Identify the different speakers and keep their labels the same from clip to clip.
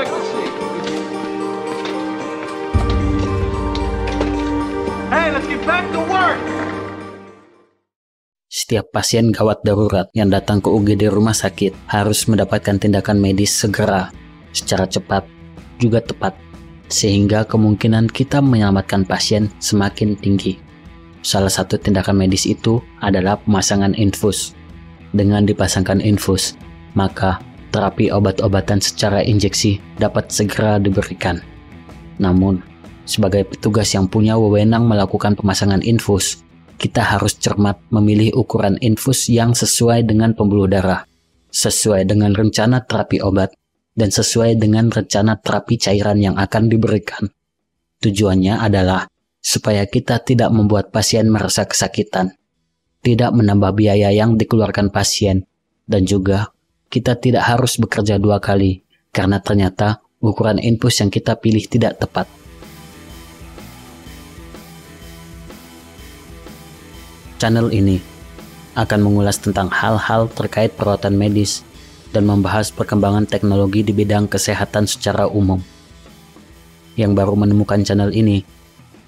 Speaker 1: expect to see? Hey, let's get back to work!
Speaker 2: Setiap pasien gawat darurat yang datang ke UGD rumah sakit harus mendapatkan tindakan medis segera, secara cepat, juga tepat, sehingga kemungkinan kita menyelamatkan pasien semakin tinggi. Salah satu tindakan medis itu adalah pemasangan infus. Dengan dipasangkan infus, maka terapi obat-obatan secara injeksi dapat segera diberikan. Namun, sebagai petugas yang punya wewenang melakukan pemasangan infus, kita harus cermat memilih ukuran infus yang sesuai dengan pembuluh darah, sesuai dengan rencana terapi obat, dan sesuai dengan rencana terapi cairan yang akan diberikan. Tujuannya adalah supaya kita tidak membuat pasien merasa kesakitan, tidak menambah biaya yang dikeluarkan pasien, dan juga kita tidak harus bekerja 2 kali karena ternyata ukuran infus yang kita pilih tidak tepat. Channel ini akan mengulas tentang hal-hal terkait perawatan medis dan membahas perkembangan teknologi di bidang kesehatan secara umum. Yang baru menemukan channel ini,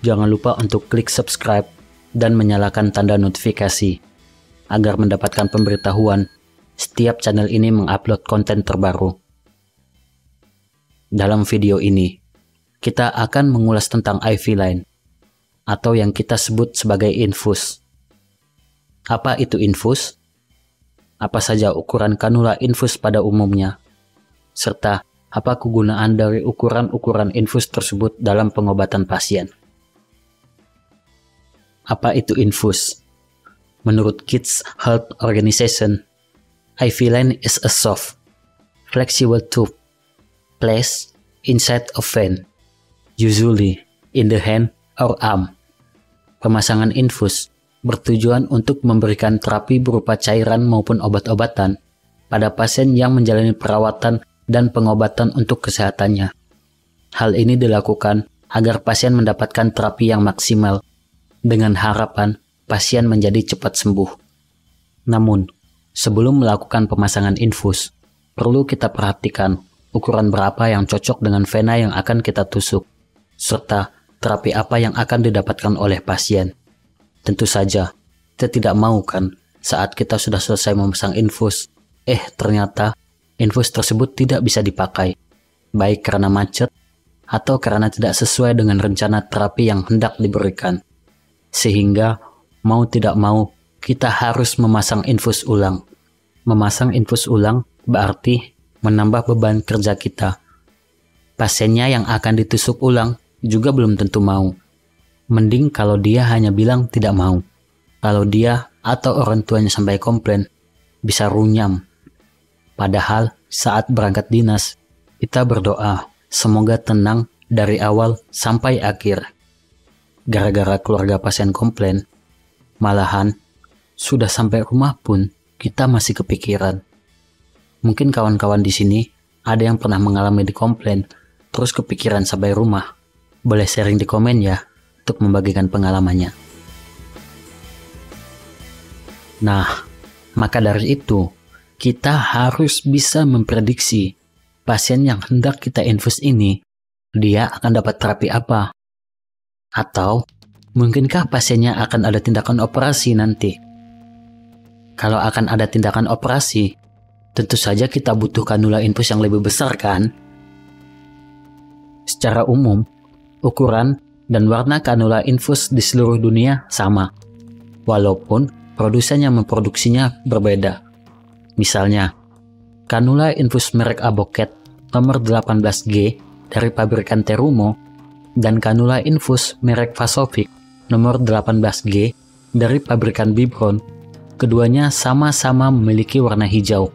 Speaker 2: jangan lupa untuk klik subscribe dan menyalakan tanda notifikasi agar mendapatkan pemberitahuan setiap channel ini mengupload konten terbaru. Dalam video ini, kita akan mengulas tentang IV line atau yang kita sebut sebagai infus. Apa itu infus? Apa saja ukuran kanula infus pada umumnya? Serta apa kegunaan dari ukuran-ukuran infus tersebut dalam pengobatan pasien? Apa itu infus? Menurut Kids Health Organization, IV line is a soft, flexible tube placed inside a vein, usually in the hand or arm. Pemasangan infus bertujuan untuk memberikan terapi berupa cairan maupun obat-obatan pada pasien yang menjalani perawatan dan pengobatan untuk kesehatannya. Hal ini dilakukan agar pasien mendapatkan terapi yang maksimal dengan harapan pasien menjadi cepat sembuh. Namun, sebelum melakukan pemasangan infus, perlu kita perhatikan ukuran berapa yang cocok dengan vena yang akan kita tusuk, serta terapi apa yang akan didapatkan oleh pasien. Tentu saja, kita tidak mau kan saat kita sudah selesai memasang infus, ternyata infus tersebut tidak bisa dipakai, baik karena macet atau karena tidak sesuai dengan rencana terapi yang hendak diberikan. Sehingga, mau tidak mau, kita harus memasang infus ulang. Memasang infus ulang berarti menambah beban kerja kita. Pasiennya yang akan ditusuk ulang juga belum tentu mau. Mending kalau dia hanya bilang tidak mau. Kalau dia atau orang tuanya sampai komplain, bisa runyam. Padahal saat berangkat dinas, kita berdoa semoga tenang dari awal sampai akhir. Gara-gara keluarga pasien komplain, malahan sudah sampai rumah pun kita masih kepikiran. Mungkin kawan-kawan di sini ada yang pernah mengalami di komplain, terus kepikiran sampai rumah. Boleh sharing di komen ya, untuk membagikan pengalamannya. Nah, maka dari itu, kita harus bisa memprediksi pasien yang hendak kita infus ini, dia akan dapat terapi apa? Atau, mungkinkah pasiennya akan ada tindakan operasi nanti? Kalau akan ada tindakan operasi, tentu saja kita butuh kanula infus yang lebih besar kan? Secara umum, ukuran dan warna kanula infus di seluruh dunia sama, walaupun produsen yang memproduksinya berbeda. Misalnya, kanula infus merek Aboket nomor 18G dari pabrikan Terumo dan kanula infus merek Vasovic nomor 18G dari pabrikan Bibron, keduanya sama-sama memiliki warna hijau.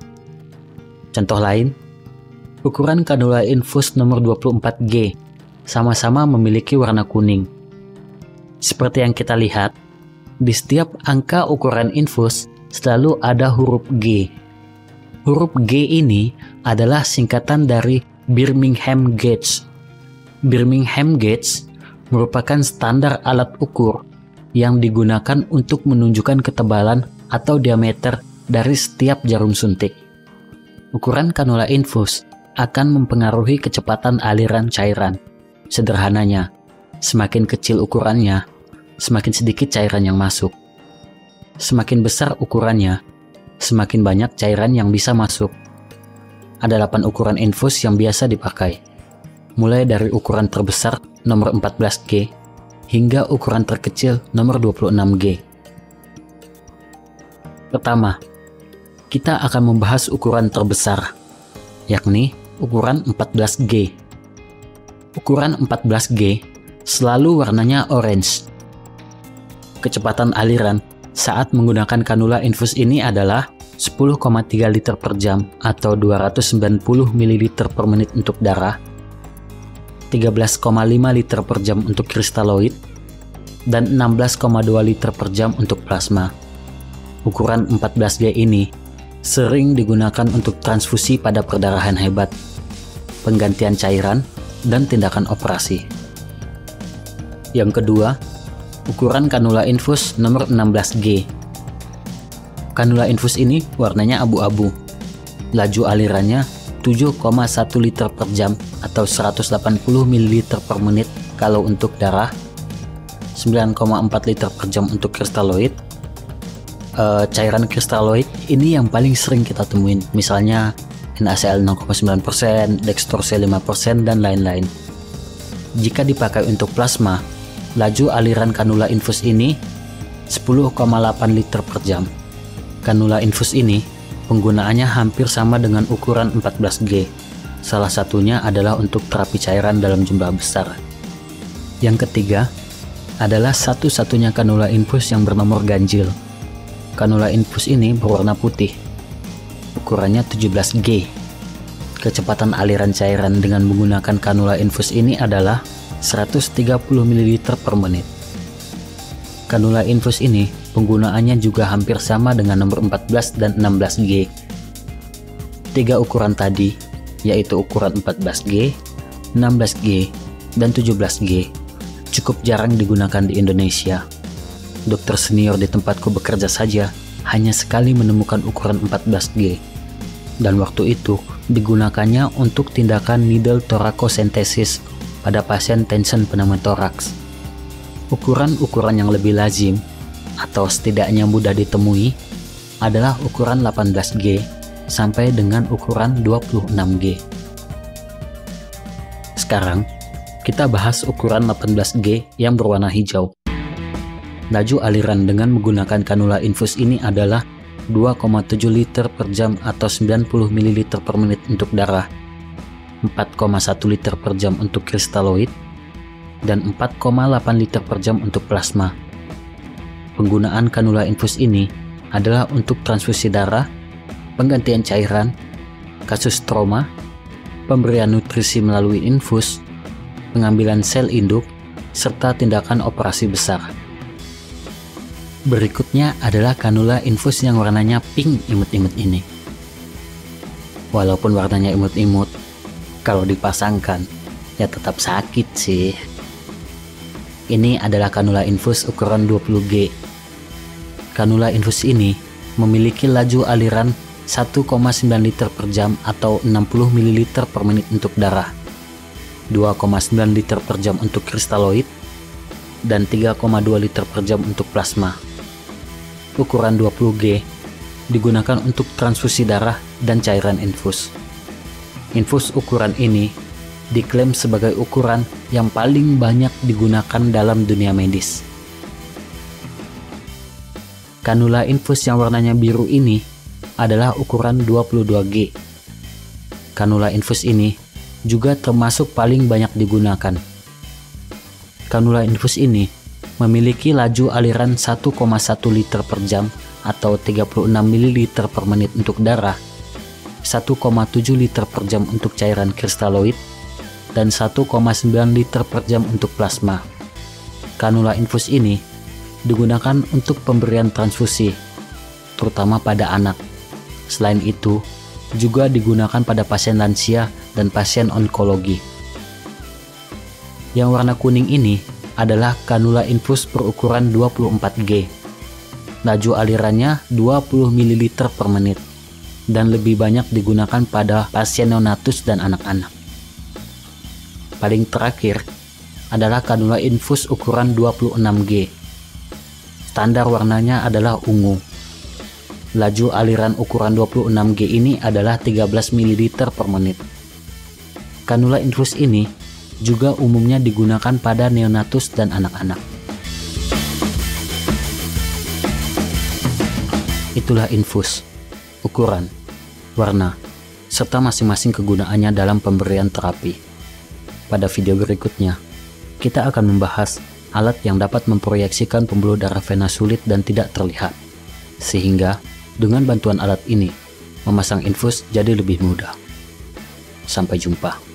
Speaker 2: Contoh lain, ukuran kanula infus nomor 24G sama-sama memiliki warna kuning. Seperti yang kita lihat, di setiap angka ukuran infus selalu ada huruf G. Huruf G ini adalah singkatan dari Birmingham Gauge. Birmingham Gauge merupakan standar alat ukur yang digunakan untuk menunjukkan ketebalan atau diameter dari setiap jarum suntik. Ukuran kanula infus akan mempengaruhi kecepatan aliran cairan. Sederhananya, semakin kecil ukurannya, semakin sedikit cairan yang masuk. Semakin besar ukurannya, semakin banyak cairan yang bisa masuk. Ada 8 ukuran infus yang biasa dipakai, mulai dari ukuran terbesar nomor 14G hingga ukuran terkecil nomor 26G. Pertama, kita akan membahas ukuran terbesar, yakni ukuran 14G. Ukuran 14G selalu warnanya orange. Kecepatan aliran saat menggunakan kanula infus ini adalah 10,3 liter per jam atau 290 ml per menit untuk darah, 13,5 liter per jam untuk kristaloid, dan 16,2 liter per jam untuk plasma. Ukuran 14G ini sering digunakan untuk transfusi pada perdarahan hebat, penggantian cairan, dan tindakan operasi. Yang kedua, ukuran kanula infus nomor 16G. Kanula infus ini warnanya abu-abu. Laju alirannya 7,1 liter per jam atau 180 ml per menit kalau untuk darah, 9,4 liter per jam untuk kristaloid. Cairan kristaloid ini yang paling sering kita temuin, misalnya NaCl 0,9%, dextrose 5%, dan lain-lain. Jika dipakai untuk plasma, laju aliran kanula infus ini 10,8 liter per jam. Kanula infus ini penggunaannya hampir sama dengan ukuran 14G. Salah satunya adalah untuk terapi cairan dalam jumlah besar. Yang ketiga adalah satu-satunya kanula infus yang bernomor ganjil. Kanula infus ini berwarna putih. Ukurannya 17G. Kecepatan aliran cairan dengan menggunakan kanula infus ini adalah 130 ml per menit. Kanula infus ini penggunaannya juga hampir sama dengan nomor 14 dan 16G. 3 ukuran tadi, yaitu ukuran 14G, 16G, dan 17G, cukup jarang digunakan di Indonesia. Dokter senior di tempatku bekerja saja hanya sekali menemukan ukuran 14G, dan waktu itu digunakannya untuk tindakan needle thoracocentesis pada pasien tension pneumotoraks. Ukuran-ukuran yang lebih lazim atau setidaknya mudah ditemui adalah ukuran 18G sampai dengan ukuran 26G. Sekarang kita bahas ukuran 18G yang berwarna hijau. Laju aliran dengan menggunakan kanula infus ini adalah 2,7 liter per jam atau 90 ml per menit untuk darah, 4,1 liter per jam untuk kristaloid, dan 4,8 liter per jam untuk plasma. Penggunaan kanula infus ini adalah untuk transfusi darah, penggantian cairan, kasus trauma, pemberian nutrisi melalui infus, pengambilan sel induk, serta tindakan operasi besar. Berikutnya adalah kanula infus yang warnanya pink imut-imut ini. Walaupun warnanya imut-imut, kalau dipasangkan ya tetap sakit sih. Ini adalah kanula infus ukuran 20G. Kanula infus ini memiliki laju aliran 1,9 liter per jam atau 60 ml per menit untuk darah, 2,9 liter per jam untuk kristaloid, dan 3,2 liter per jam untuk plasma. Ukuran 20G digunakan untuk transfusi darah dan cairan infus. Infus ukuran ini diklaim sebagai ukuran yang paling banyak digunakan dalam dunia medis. Kanula infus yang warnanya biru ini adalah ukuran 22G. Kanula infus ini juga termasuk paling banyak digunakan. Kanula infus ini memiliki laju aliran 1,1 liter per jam atau 36 ml per menit untuk darah, 1,7 liter per jam untuk cairan kristaloid, dan 1,9 liter per jam untuk plasma. Kanula infus ini digunakan untuk pemberian transfusi, terutama pada anak. Selain itu, juga digunakan pada pasien lansia dan pasien onkologi. Yang warna kuning ini adalah kanula infus berukuran 24G. Laju alirannya 20 ml per menit. dan lebih banyak digunakan pada pasien neonatus dan anak-anak. Paling terakhir adalah kanula infus ukuran 26G. Standar warnanya adalah ungu. Laju aliran ukuran 26G ini adalah 13 ml per menit. Kanula infus ini juga umumnya digunakan pada neonatus dan anak-anak. Itulah infus, ukuran, warna, serta masing-masing kegunaannya dalam pemberian terapi. Pada video berikutnya, kita akan membahas alat yang dapat memproyeksikan pembuluh darah vena sulit dan tidak terlihat, sehingga dengan bantuan alat ini, memasang infus jadi lebih mudah. Sampai jumpa.